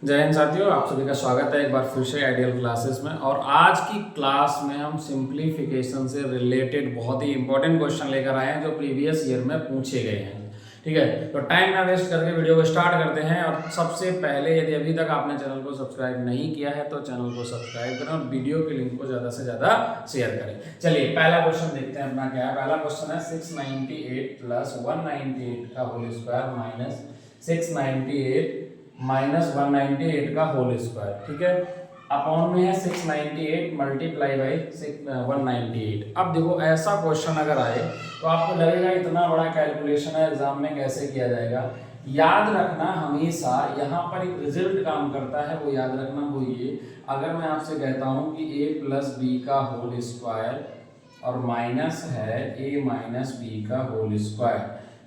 जय हिंद साथियों, आप सभी का स्वागत है एक बार फिर से आइडियल क्लासेस में। और आज की क्लास में हम सिंप्लीफिकेशन से रिलेटेड बहुत ही इंपॉर्टेंट क्वेश्चन लेकर आए हैं जो प्रीवियस ईयर में पूछे गए हैं। ठीक है, तो टाइम ना वेस्ट करके वीडियो को स्टार्ट करते हैं। और सबसे पहले यदि अभी तक आपने चैनल को सब्सक्राइब नहीं किया है तो चैनल को सब्सक्राइब करें और वीडियो के लिंक को ज़्यादा से ज़्यादा शेयर करें। चलिए पहला क्वेश्चन देखते हैं अपना क्या है। पहला क्वेश्चन है 698 प्लस 198 का होल स्क्वायर माइनस 698 माइनस 198 का होल स्क्वायर। ठीक है, अपॉन में है 698 मल्टीप्लाई बाई 198। अब देखो ऐसा क्वेश्चन अगर आए तो आपको लगेगा इतना बड़ा कैलकुलेशन है, एग्जाम में कैसे किया जाएगा। याद रखना हमेशा यहाँ पर एक रिजल्ट काम करता है, वो याद रखना वो ये। अगर मैं आपसे कहता हूँ कि a प्लस बी का होल स्क्वायर और माइनस है a माइनस बी का होल स्क्वायर,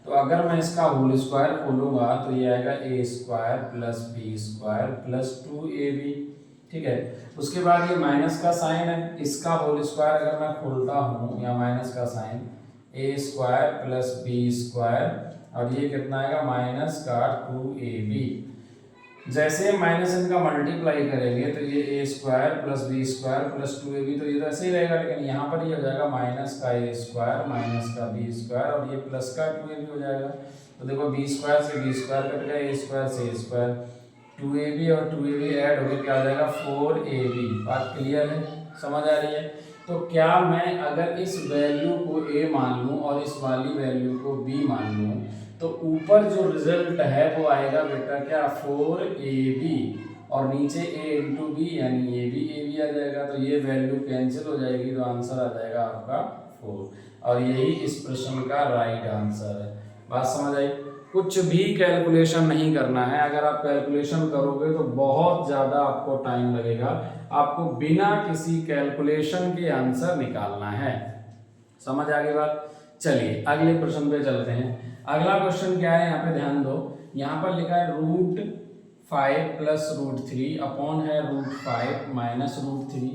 तो अगर मैं इसका होल स्क्वायर खोलूंगा तो ये आएगा a square plus b square plus 2ab। ठीक है, उसके बाद ये माइनस का साइन है, इसका होल स्क्वायर अगर मैं खोलता हूँ या माइनस का साइन ए स्क्वायर प्लस बी स्क्वायर और ये कितना आएगा माइनस का 2ab। जैसे माइनस इनका मल्टीप्लाई करेंगे तो ये a square plus b square plus 2ab, तो ये तो ऐसे ही रहेगा, लेकिन यहाँ पर ये हो जाएगा माइनस का ए स्क्वायर माइनस का बी स्क्वायर और ये प्लस का 2ab हो जाएगा। तो देखो बी स्क्वायर से बी स्क्वायर कट गया, ए स्क्वायर से ए स्क्वायर, 2ab और 2ab ऐड होकर क्या हो जाएगा 4ab। बात क्लियर है, समझ आ रही है। तो क्या मैं अगर इस वैल्यू को a मान लूँ और इस वाली वैल्यू को b मान लूँ तो ऊपर जो रिजल्ट है वो आएगा बेटा क्या 4ab और नीचे a इंटू बी यानी ये भी a भी आ जाएगा। तो ये वैल्यू कैंसिल हो जाएगी तो आंसर आ जाएगा आपका 4 और यही इस प्रश्न का राइट आंसर है। बात समझ आई। कुछ भी कैलकुलेशन नहीं करना है, अगर आप कैलकुलेशन करोगे तो बहुत ज़्यादा आपको टाइम लगेगा, आपको बिना किसी कैलकुलेशन के आंसर निकालना है। समझ आ गई बात। चलिए अगले प्रश्न पे चलते हैं। अगला क्वेश्चन क्या है, यहाँ पे ध्यान दो। यहाँ पर लिखा है √5 प्लस √3 अपॉन है √5 माइनस √3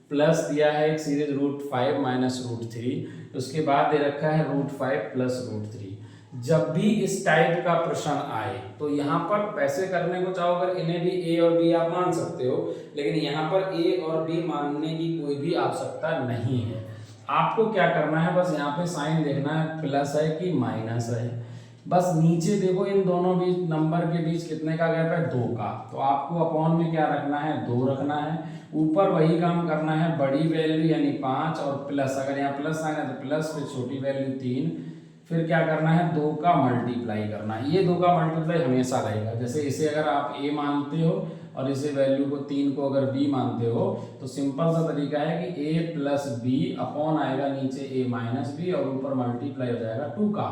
प्लस दिया है एक सीरीज √5 माइनस √3, उसके बाद दे रखा है √5 प्लस √3। जब भी इस टाइप का प्रश्न आए तो यहाँ पर पैसे करने को चाहो अगर इन्हें भी a और b आप मान सकते हो, लेकिन यहाँ पर a और b मानने की कोई भी आवश्यकता नहीं है। आपको क्या करना है, बस यहाँ पे साइन देखना है प्लस है कि माइनस है। बस नीचे देखो इन दोनों बीच नंबर के बीच कितने का गैप है 2 का, तो आपको अपॉन में क्या रखना है 2 रखना है। ऊपर वही काम करना है, बड़ी वैल्यू यानी 5 और प्लस, अगर यहाँ प्लस आएगा तो प्लस, फिर छोटी वैल्यू 3, फिर क्या करना है 2 का मल्टीप्लाई करना है। ये 2 का मल्टीप्लाई हमेशा रहेगा। जैसे इसे अगर आप a मानते हो और इसे वैल्यू को 3 को अगर b मानते हो तो सिंपल सा तरीका है कि a प्लस बी अपॉन आएगा नीचे a माइनस बी और ऊपर मल्टीप्लाई हो जाएगा 2 का।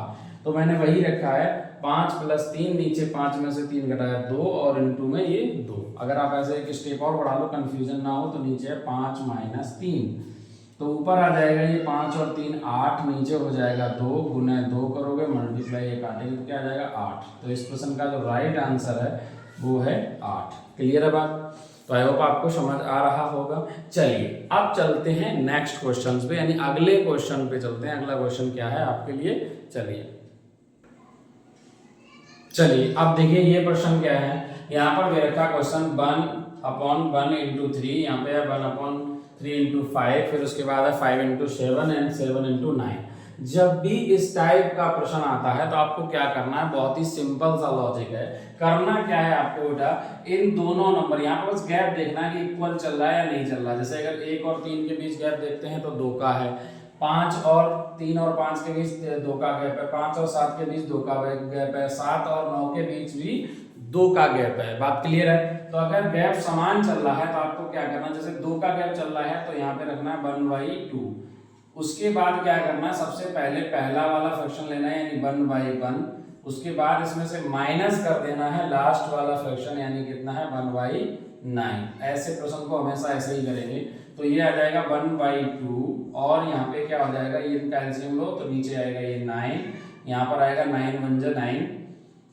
तो मैंने वही रखा है 5 प्लस 3, नीचे 5 में से 3 घटाया 2 और इनटू में ये 2। अगर आप ऐसे एक स्टेप और बढ़ा लो कंफ्यूजन ना हो तो नीचे है 5 माइनस 3, तो ऊपर आ जाएगा ये 5 और 3 8, नीचे हो जाएगा 2 गुना 2 करोगे मल्टीप्लाई ये काटेंगे तो क्या आ जाएगा 8। तो इस क्वेश्चन का जो राइट आंसर है वो है 8। क्लियर है बात। तो आई होप आपको समझ आ रहा होगा। चलिए अब चलते हैं नेक्स्ट क्वेश्चन पे, यानी अगले क्वेश्चन पे चलते हैं। अगला क्वेश्चन क्या है आपके लिए, चलिए अब देखिए ये प्रश्न क्या है। यहाँ पर दे रखा क्वेश्चन 1/1 इंटू 3, यहाँ पे है 1/3 इंटू 5, फिर उसके बाद है 5 इंटू 7 एंड 7 इंटू 9। जब भी इस टाइप का प्रश्न आता है तो आपको क्या करना है, बहुत ही सिंपल सा लॉजिक है। करना क्या है आपको बेटा, इन दोनों नंबर यहाँ पर बस गैप देखना है कि इक्वल चल रहा है या नहीं चल रहा। जैसे अगर 1 और 3 के बीच गैप देखते हैं तो 2 का है, 5 और 3 और 5 के बीच 2 का गैप है, 5 और 7 के बीच 2 का गैप है, 7 और 9 के बीच भी 2 का गैप है। बात क्लियर है। तो अगर गैप समान चल रहा है तो आपको क्या करना है, जैसे 2 का गैप चल रहा है तो यहाँ पे रखना है 1/2। उसके बाद क्या करना है, सबसे पहले पहला वाला फ्रैक्शन लेना है यानी 1/1, उसके बाद इसमें से माइनस कर देना है लास्ट वाला फ्रैक्शन यानी कितना है 1/9। ऐसे प्रश्न को हमेशा ऐसे ही करेंगे। तो ये आ जाएगा 1/2 और यहाँ पे क्या हो जाएगा, ये कैल्शियम लो तो नीचे आएगा ये 9, यहाँ पर आएगा 9 1 जा 9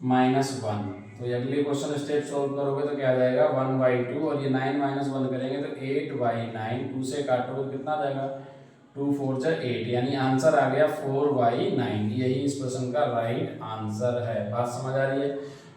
माइनस 1। तो ये अगले क्वेश्चन स्टेप सोल्व करोगे तो क्या आ जाएगा 1/2 और ये 9 माइनस 1 करेंगे तो 8/9, 2 से काटोगे कितना आ जाएगा 2 4 जा 8, यानी आंसर आ गया 4/9। यही इस प्रश्न का राइट आंसर है। बात समझ आ रही है।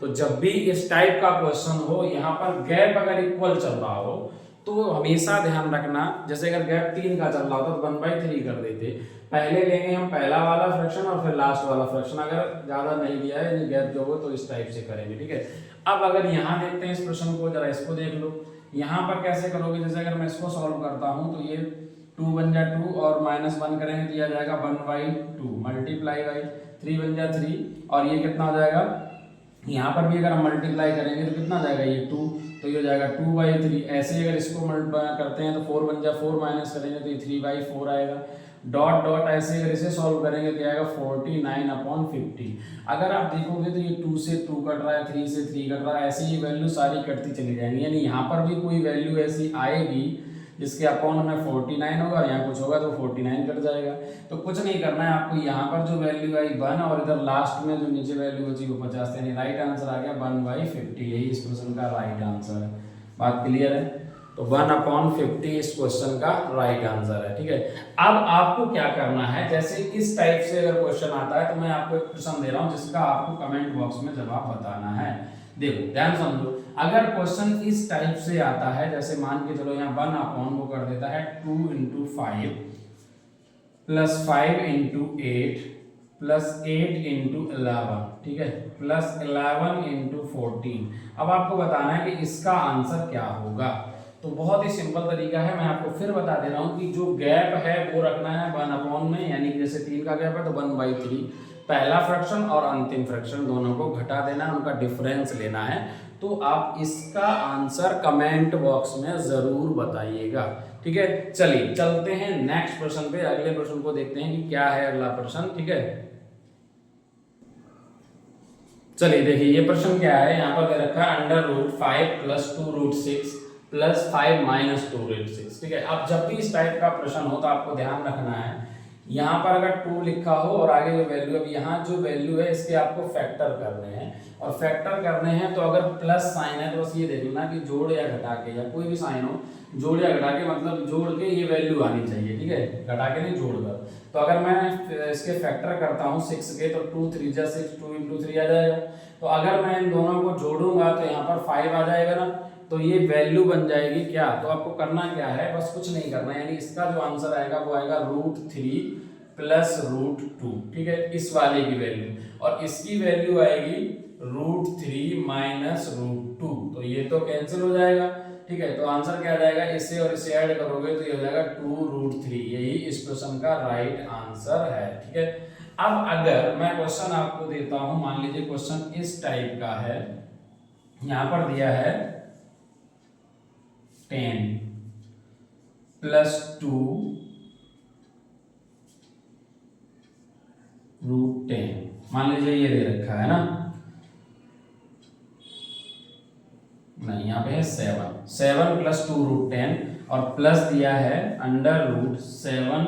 तो जब भी इस टाइप का क्वेश्चन हो, यहाँ पर गैप अगर इक्वल चल रहा हो तो हमेशा ध्यान रखना, जैसे अगर गैप 3 का चल रहा होता तो 1/3 कर देते, पहले लेंगे हम पहला वाला फ्रैक्शन और फिर लास्ट वाला फ्रैक्शन, अगर ज्यादा नहीं दिया है यानी गैप जो हो तो इस टाइप से करेंगे, ठीक है। अब अगर यहाँ देखते हैं इस प्रश्न को, जरा इसको देख लो, यहाँ पर कैसे करोगे, जैसे अगर मैं इसको सॉल्व करता हूँ तो ये 2 बन जाए 2 और -1 करेंगे तो यह जाएगा 1/2 मल्टीप्लाई बाई 3 बन जाए 3 और ये कितना हो जाएगा, यहाँ पर भी अगर हम मल्टीप्लाई करेंगे तो कितना जाएगा ये 2, तो ये हो जाएगा 2/3। ऐसे ही अगर इसको मल्टीप्लाई करते हैं तो 4 बन जाए 4 माइनस करेंगे तो ये 3/4 आएगा। डॉट डॉट ऐसे अगर इसे सॉल्व करेंगे तो आएगा 49/50। अगर आप देखोगे तो ये 2 से 2 कट रहा है, 3 से 3 कट रहा है, ऐसे ये वैल्यू सारी कटती चली जाएंगी, यानी यहाँ पर भी कोई वैल्यू ऐसी आएगी जिसके अपॉन में 49 होगा और यहाँ कुछ होगा तो 49 कट जाएगा। तो कुछ नहीं करना है आपको, यहाँ पर जो वैल्यू आई 1 और इधर लास्ट में जो नीचे वैल्यू बची वो 50, यानी राइट आंसर आ गया 1/50। यही इस क्वेश्चन का राइट आंसर है। बात क्लियर है? तो 1/50 इस क्वेश्चन का राइट आंसर है, ठीक है। अब आपको क्या करना है, जैसे इस टाइप से अगर क्वेश्चन आता है तो मैं आपको एक प्रश्न दे रहा हूँ जिसका आपको कमेंट बॉक्स में जवाब बताना है। देखो ध्यान समझो, अगर क्वेश्चन इस टाइप से आता है, जैसे मान के चलो यहाँ 1 वो कर देता है 2 × 5 प्लस 5 × 8 प्लस 8 × 11, ठीक है, प्लस 11 × 14। अब आपको बताना है कि इसका आंसर क्या होगा। तो बहुत ही सिंपल तरीका है, मैं आपको फिर बता दे रहा हूँ कि जो गैप है वो रखना है 1 में, यानी जैसे 3 का गैप है तो 1/3, पहला फ्रैक्शन और अंतिम फ्रैक्शन दोनों को घटा देना है, उनका डिफरेंस लेना है। तो आप इसका आंसर कमेंट बॉक्स में जरूर बताइएगा, ठीक है। चलिए चलते हैं नेक्स्ट प्रश्न पे, अगले प्रश्न को देखते हैं कि क्या है अगला प्रश्न, ठीक है। चलिए देखिए ये प्रश्न क्या है, यहाँ पर दे रखा है √5 + 2√6 + 5 - 2√6, ठीक है। अब जब भी इस टाइप का प्रश्न हो तो आपको ध्यान रखना है, यहाँ पर अगर 2 लिखा हो और आगे जो वैल्यू, अब यहाँ जो वैल्यू है इसके आपको फैक्टर करने हैं, और फैक्टर करने हैं तो अगर प्लस साइन है तो बस ये देख लेना कि जोड़ या घटा के, या कोई भी साइन हो जोड़ या घटा के, मतलब जोड़ के ये वैल्यू आनी चाहिए, ठीक है, घटा के नहीं जोड़ कर। तो अगर मैं इसके फैक्टर करता हूँ 6 के, तो 2 3 जा 6, 2 × 3 आ जाएगा। तो अगर मैं इन दोनों को जोड़ूंगा तो यहाँ पर 5 आ जाएगा ना, तो ये वैल्यू बन जाएगी क्या, तो आपको करना क्या है, बस कुछ नहीं करना, यानी इसका जो आंसर आएगा वो आएगा √3 + √2, ठीक है, इस वाले की वैल्यू, और इसकी वैल्यू आएगी √3 - √2, तो ये तो कैंसिल हो जाएगा, ठीक है। तो आंसर क्या आ जाएगा, इससे और इससे ऐड करोगे तो ये हो जाएगा 2√3, यही इस क्वेश्चन का राइट आंसर है, ठीक है। अब अगर मैं क्वेश्चन आपको देता हूं, मान लीजिए क्वेश्चन इस टाइप का है, यहां पर दिया है 10 + 2√10, मान लीजिए ये दे रखा है ना, नहीं यहाँ पे है 7 + 2√10 और प्लस दिया है √7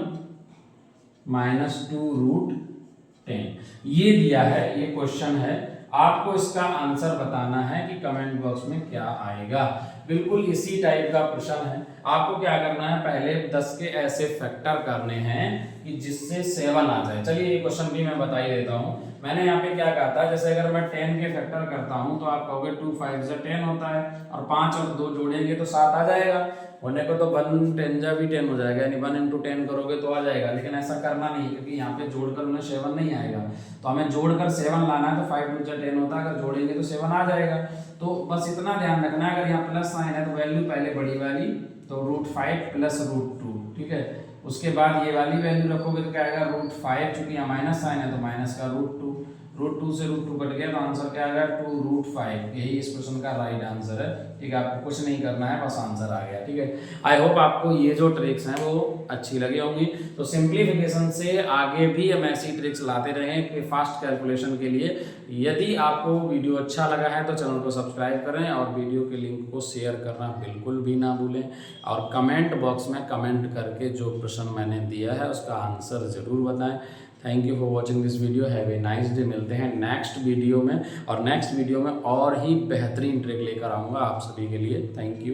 - 2√10, ये दिया है, ये क्वेश्चन है। आपको इसका आंसर बताना है कि कमेंट बॉक्स में क्या आएगा। बिल्कुल इसी टाइप का प्रश्न है। आपको क्या करना है, पहले 10 के ऐसे फैक्टर करने हैं कि जिससे 7 आ जाए। चलिए ये क्वेश्चन भी मैं बता ही देता हूँ। मैंने यहाँ पे क्या कहा था, जैसे अगर मैं 10 के फैक्टर करता हूँ तो आप कहोगे 2 5 से 10 होता है, और 5 और 2 जोड़ेंगे तो 7 आ जाएगा। होने को तो 1 10 जा भी 10 हो जाएगा, यानी 1 × 10 करोगे तो आ जाएगा, लेकिन ऐसा करना नहीं, क्योंकि यहाँ पे जोड़कर उन्हें 7 नहीं आएगा। तो हमें जोड़कर 7 लाना है, तो 5 × 10 होता है, अगर जोड़ेंगे तो 7 आ जाएगा। तो बस इतना ध्यान रखना है, अगर यहाँ प्लस साइन है तो वैल्यू पहले बड़ी वाली, तो √5 + √2, ठीक है। उसके बाद ये वाली वैल्यू रखोगे तो क्या आएगा, √5, चूंकि यहाँ माइनस साइन है तो माइनस का √2, √2 से √2 कट गया तो आंसर क्या आएगा 2√5। यही इस क्वेश्चन का राइट आंसर है, ठीक है। आपको कुछ नहीं करना है, बस आंसर आ गया, ठीक है। आई होप आपको ये जो ट्रिक्स हैं वो अच्छी लगी होंगी। तो सिंप्लीफिकेशन से आगे भी हम ऐसी ट्रिक्स लाते रहें कि फास्ट कैलकुलेशन के लिए। यदि आपको वीडियो अच्छा लगा है तो चैनल को सब्सक्राइब करें, और वीडियो के लिंक को शेयर करना बिल्कुल भी ना भूलें, और कमेंट बॉक्स में कमेंट करके जो प्रश्न मैंने दिया है उसका आंसर ज़रूर बताएं। Thank you for watching this video, have a nice day. मिलते हैं नेक्स्ट वीडियो में, और नेक्स्ट वीडियो में और ही बेहतरीन ट्रिक लेकर आऊँगा आप सभी के लिए। Thank you.